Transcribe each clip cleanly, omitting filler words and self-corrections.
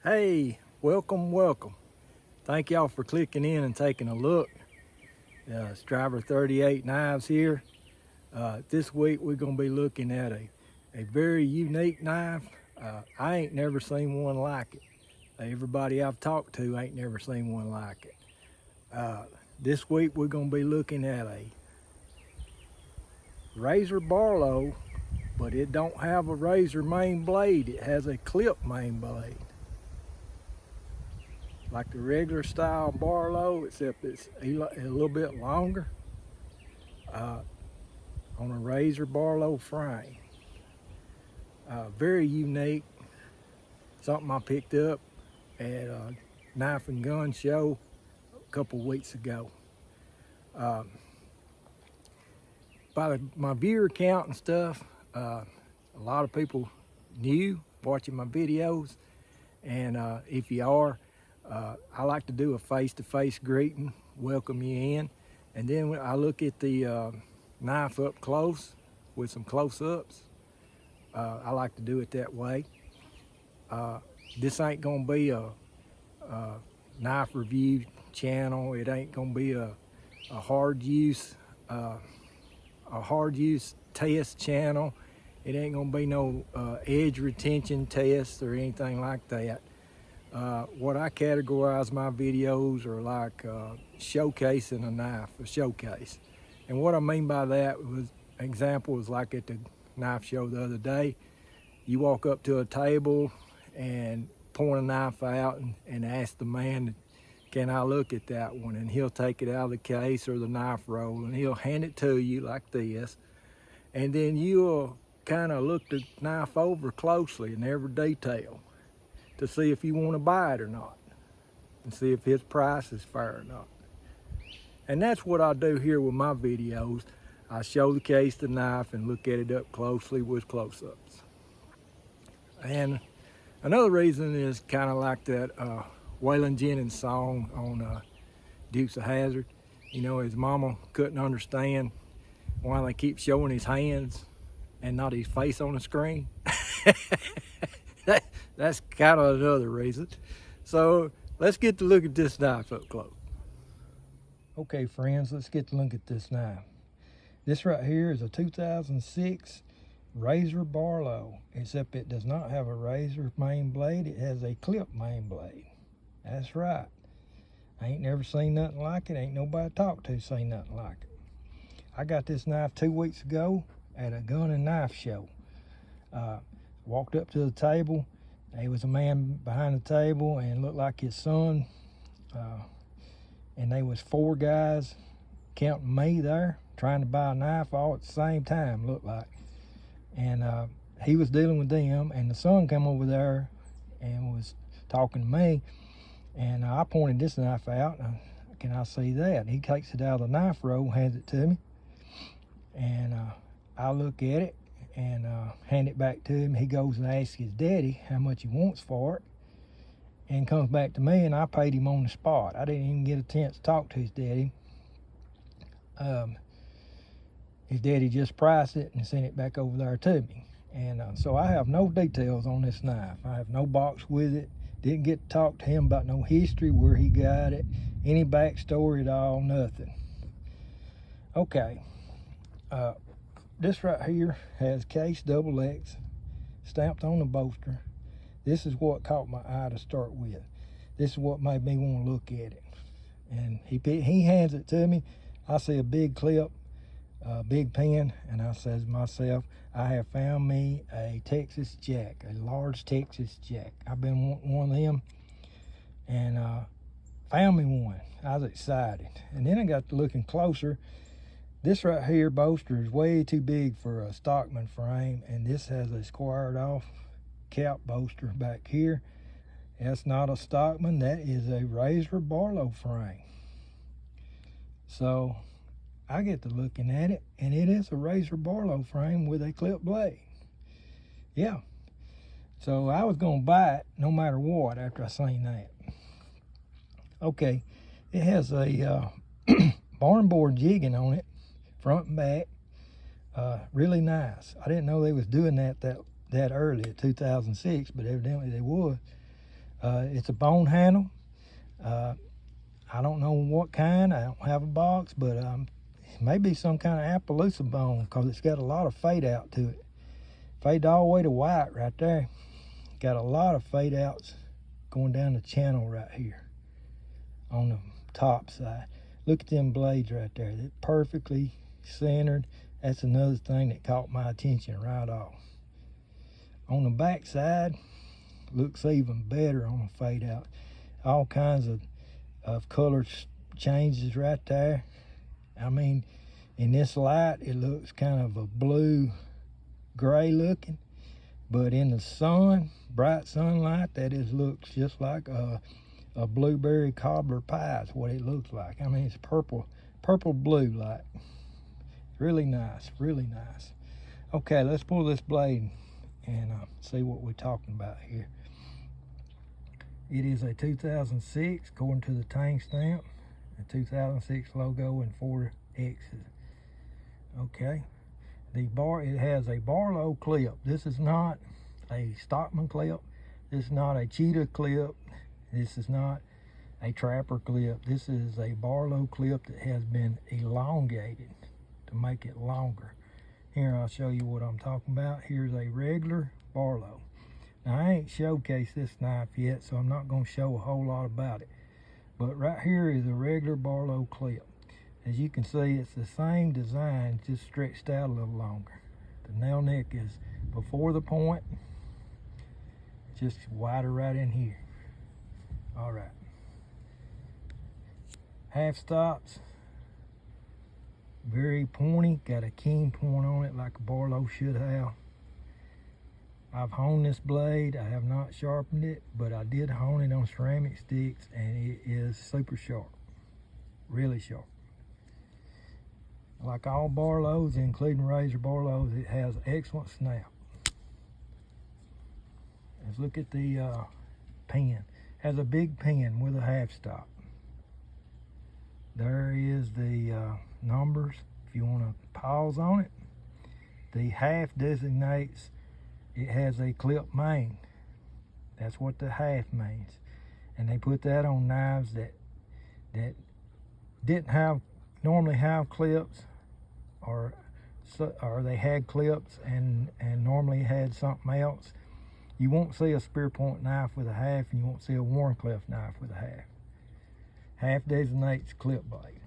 Hey, welcome. Thank y'all for clicking in and taking a look. It's Driver 38 Knives here. This week we're gonna be looking at a very unique knife. I ain't never seen one like it. Everybody I've talked to ain't never seen one like it. This week we're gonna be looking at a Razor Barlow, but it don't have a razor main blade. It has a clip main blade, like the regular style Barlow, except it's a little bit longer on a Razor Barlow frame. Very unique, something I picked up at a knife and gun show a couple weeks ago. By my viewer count and stuff, a lot of people new watching my videos, and if you are, I like to do a face-to-face greeting, welcome you in, and then when I look at the knife up close with some close-ups. I like to do it that way. This ain't gonna be a knife review channel. It ain't gonna be a hard use test channel. It ain't gonna be no edge retention test or anything like that. What I categorize my videos are like showcasing a knife, a showcase. And what I mean by that was, example was like at the knife show the other day. You walk up to a table and point a knife out and ask the man, can I look at that one? And he'll take it out of the case or the knife roll and he'll hand it to you like this. And then you'll kind of look the knife over closely in every detail to see if you want to buy it or not, and see if his price is fair or not. And that's what I do here with my videos. I show the case, the knife, and look at it up closely with close-ups. And another reason is kind of like that Waylon Jennings song on Dukes of Hazzard. You know, his mama couldn't understand why they keep showing his hands and not his face on the screen. That's kind of another reason. So let's get to look at this knife up close. Okay friends, let's get to look at this knife. This right here is a 2006 Razor Barlow, except it does not have a razor main blade. It has a clip main blade. That's right. I ain't never seen nothing like it. Ain't nobody talked to seen nothing like it. I got this knife 2 weeks ago at a gun and knife show. Walked up to the table. There was a man behind the table and looked like his son. And there was 4 guys counting me there, trying to buy a knife all at the same time, looked like. And he was dealing with them, and the son came over there and was talking to me. And I pointed this knife out. Can I see that? He takes it out of the knife roll, hands it to me. And I look at it and hand it back to him. He goes and asks his daddy how much he wants for it, and comes back to me, and I paid him on the spot. I didn't even get a chance to talk to his daddy. His daddy just priced it and sent it back over there to me. And so I have no details on this knife. I have no box with it. Didn't get to talk to him about no history, where he got it, any backstory at all, nothing. Okay. This right here has case XX stamped on the bolster. This is what caught my eye to start with. This is what made me want to look at it. And he hands it to me. I see a big clip, a big pin, and I says to myself, I have found me a Texas Jack, a large Texas Jack. I've been wanting one of them, and found me one. I was excited. And then I got to looking closer. This right here bolster is way too big for a Stockman frame, and this has a squared off cap bolster back here. That's not a Stockman, that is a Razor Barlow frame. So I get to looking at it, and it is a Razor Barlow frame with a clip blade. Yeah. So I was gonna buy it no matter what after I seen that. Okay, it has a barn board jigging on it, front and back. Really nice. I didn't know they was doing that early, at 2006, but evidently they was. It's a bone handle. I don't know what kind. I don't have a box, but maybe some kind of Appaloosa bone, because it's got a lot of fade out to it. Fade all the way to white right there. Got a lot of fade outs going down the channel right here on the top side. Look at them blades right there. They're perfectly centered. That's another thing that caught my attention right off. On the back side, looks even better on the fade out. All kinds of color changes right there. I mean, in this light, it looks kind of a blue gray looking, but in the sun, bright sunlight, looks just like a blueberry cobbler pie is what it looks like. I mean, it's purple blue like. Really nice, really nice. Okay, let's pull this blade and see what we're talking about here. It is a 2006, according to the tang stamp, a 2006 logo and 4 X's. Okay, it has a Barlow clip. This is not a Stockman clip. This is not a cheetah clip. This is not a trapper clip. This is a Barlow clip that has been elongated to make it longer. Here, I'll show you what I'm talking about. Here's a regular Barlow. Now, I ain't showcased this knife yet, so I'm not going to show a whole lot about it. But right here is a regular Barlow clip. As you can see, it's the same design, just stretched out a little longer. The nail neck is before the point, just wider right in here. All right. Half stops, very pointy, got a keen point on it like a Barlow should have. I've honed this blade. I have not sharpened it, but I did hone it on ceramic sticks, and it is super sharp, really sharp. Like all Barlows, including Razor Barlows, it has excellent snap. Let's look at the pen. Has a big pen with a half stop. There is the numbers if you want to pause on it. The half designates it has a clip main. That's what the half means. And they put that on knives that didn't normally have clips, or they had clips and normally had something else. You won't see a spear point knife with a half, and you won't see a Warncliffe knife with a half. Half designates clip blade.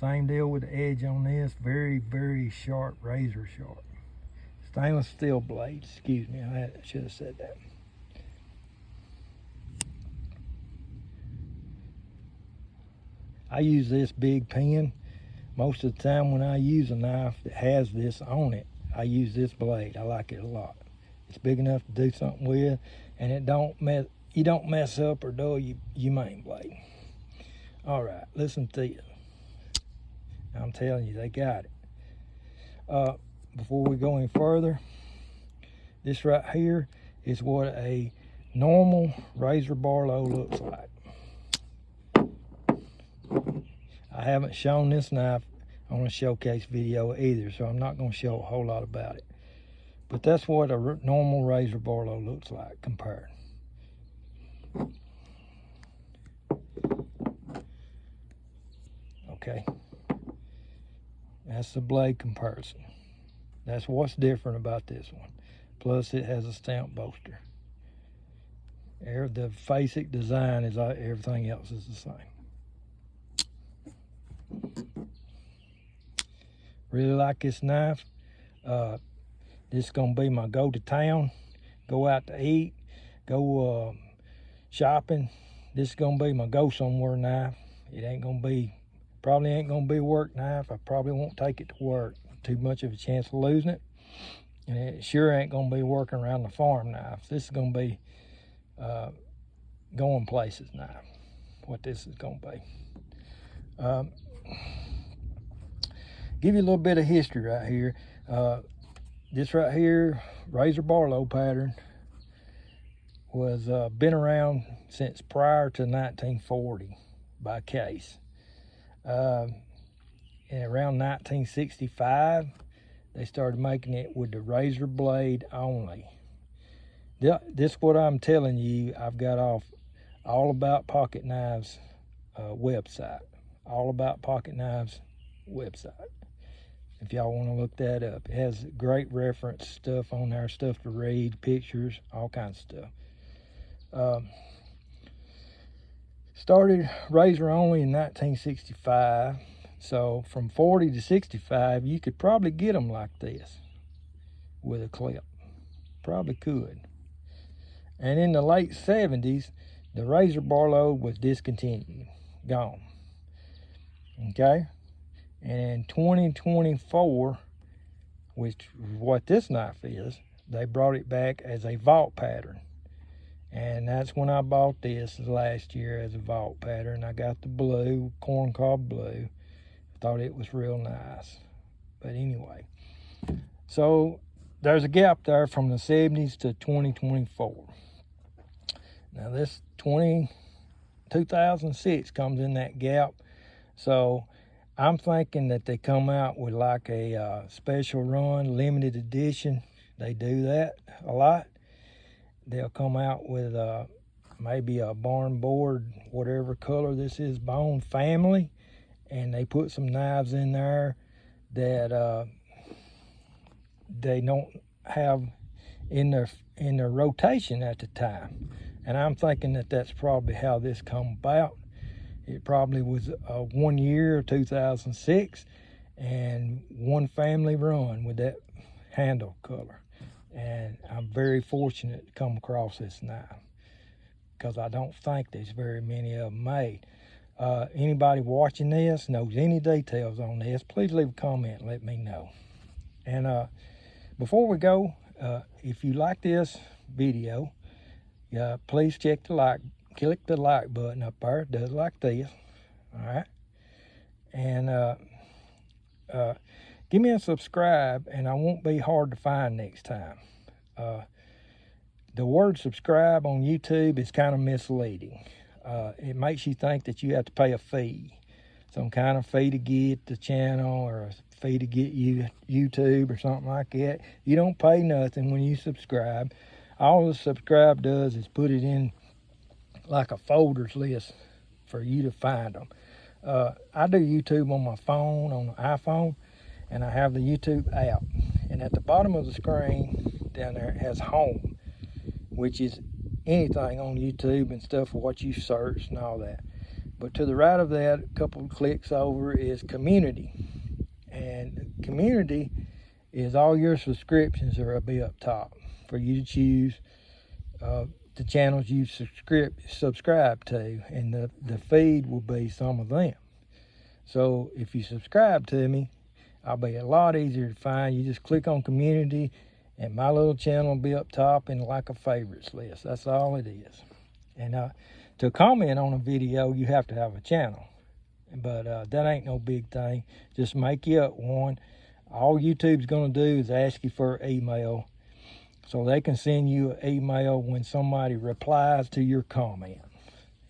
Same deal with the edge on this. Very, very sharp, razor sharp. Stainless steel blade, excuse me, I should have said that. I use this big pen. Most of the time when I use a knife that has this on it, I use this blade. I like it a lot. It's big enough to do something with, and you don't mess up or dull your main blade. All right, listen to this. I'm telling you, they got it. Before we go any further, this right here is what a normal Razor Barlow looks like. I haven't shown this knife on a showcase video either, so I'm not going to show a whole lot about it. But that's what a normal Razor Barlow looks like compared. Okay, that's the blade comparison. That's what's different about this one. Plus, it has a stamp bolster. The basic design is everything else is the same. Really like this knife. This is gonna be my go to town, go out to eat, go shopping. This is gonna be my go somewhere knife. It probably ain't gonna be a work knife. I probably won't take it to work. Too much of a chance of losing it. And it sure ain't gonna be working around the farm knife. This is gonna be going places knife, what this is gonna be. Give you a little bit of history right here. This right here, Razor Barlow pattern, was been around since prior to 1940 by Case. And around 1965, they started making it with the razor blade only. this is what I'm telling you. I've got off All About Pocket Knives website. All About Pocket Knives website. If y'all want to look that up, it has great reference stuff on there, stuff to read, pictures, all kinds of stuff. Started razor only in 1965, so from 40 to 65, you could probably get them like this with a clip. Probably could. And in the late 70s, the Razor Barlow was discontinued, gone. Okay? And in 2024, which is what this knife is, they brought it back as a vault pattern. And that's when I bought this last year as a vault pattern. I got the blue, corncob blue. Thought it was real nice. But anyway, so there's a gap there from the 70s to 2024. Now this 2006 comes in that gap. So I'm thinking that they come out with like a special run, limited edition. They do that a lot. They'll come out with maybe a barn board, whatever color this is, bone family, and they put some knives in there that they don't have in their rotation at the time. And I'm thinking that that's probably how this come about. It probably was 1 year, 2006, and one family run with that handle color. And I'm very fortunate to come across this knife because I don't think there's very many of them made. Anybody watching this knows any details on this, please leave a comment and let me know. And before we go, if you like this video, please click the like button up there. It does like this. All right. And give me a subscribe, and I won't be hard to find next time. The word subscribe on YouTube is kind of misleading. It makes you think that you have to pay a fee, some kind of fee to get the channel or a fee to get you YouTube or something like that. You don't pay nothing when you subscribe. All the subscribe does is put it in like a folders list for you to find them. I do YouTube on my phone, on the iPhone, and I have the YouTube app. And at the bottom of the screen down there, it has home, which is anything on YouTube and stuff, what you search and all that. But to the right of that, a couple of clicks over, is community. And community is all your subscriptions are be up top for you to choose the channels you subscribe to, and the feed will be some of them. So if you subscribe to me, I'll be a lot easier to find. You just click on community and my little channel will be up top in like a favorites list. That's all it is. And to comment on a video, you have to have a channel, but that ain't no big thing. Just make you up one. All YouTube's gonna do is ask you for an email, so they can send you an email when somebody replies to your comment.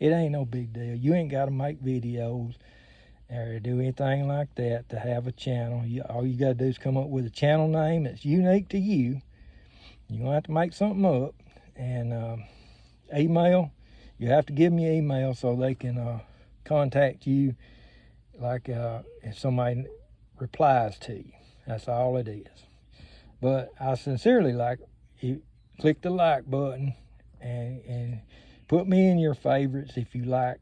It ain't no big deal. You ain't got to make videos or do anything like that to have a channel. All you got to do is come up with a channel name that's unique to you. You don't have to make something up. And email, you have to give me an email so they can contact you, like if somebody replies to you. That's all it is. But I sincerely like you click the like button and put me in your favorites if you like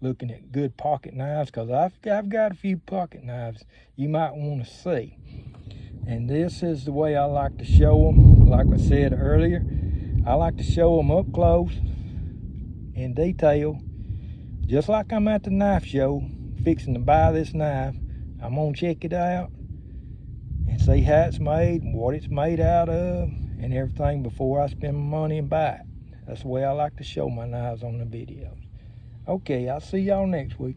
looking at good pocket knives, because I've got a few pocket knives you might want to see. And this is the way I like to show them. Like I said earlier, I like to show them up close in detail, just like I'm at the knife show fixing to buy this knife. I'm gonna check it out and see how it's made and what it's made out of and everything before I spend my money and buy it. That's the way I like to show my knives on the videos. Okay, I'll see y'all next week.